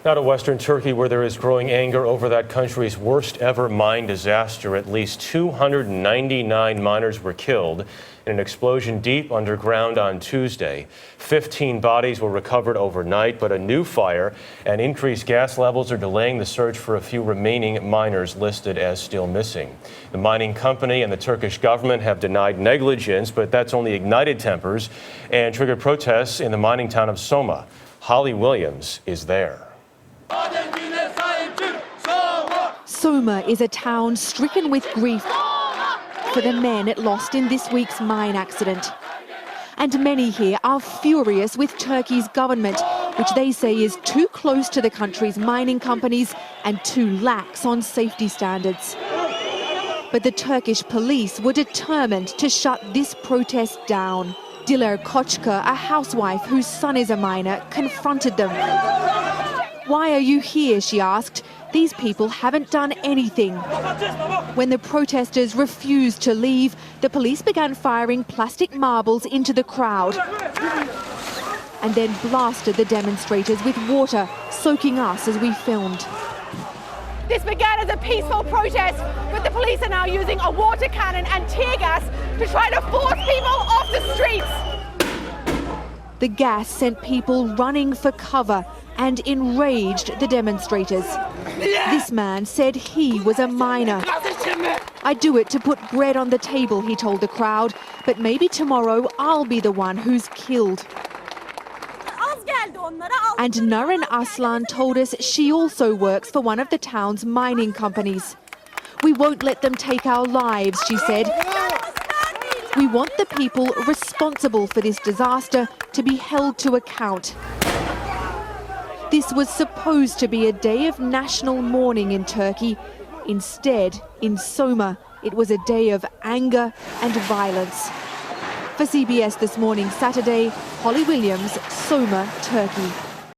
Now to Western Turkey, where there is growing anger over that country's worst ever mine disaster. At least 299 miners were killed in an explosion deep underground on Tuesday. 15 bodies were recovered overnight, but a new fire and increased gas levels are delaying the search for a few remaining miners listed as still missing. The mining company and the Turkish government have denied negligence, but that's only ignited tempers and triggered protests in the mining town of Soma. Holly Williams is there. Soma is a town stricken with grief for the men lost in this week's mine accident. And many here are furious with Turkey's government, which they say is too close to the country's mining companies and too lax on safety standards. But the Turkish police were determined to shut this protest down. Diler Koçka, a housewife whose son is a miner, confronted them. "Why are you here?" she asked. "These people haven't done anything." When the protesters refused to leave, the police began firing plastic marbles into the crowd and then blasted the demonstrators with water, soaking us as we filmed. This began as a peaceful protest, but the police are now using a water cannon and tear gas to try to force people off the streets. The gas sent people running for cover and enraged the demonstrators. This man said he was a miner. "I do it to put bread on the table," he told the crowd, "but maybe tomorrow I'll be the one who's killed." And Naren Aslan told us she also works for one of the town's mining companies. "We won't let them take our lives," she said. "We want the people responsible for this disaster to be held to account." This was supposed to be a day of national mourning in Turkey. Instead, in Soma, it was a day of anger and violence. For CBS This Morning Saturday, Holly Williams, Soma, Turkey.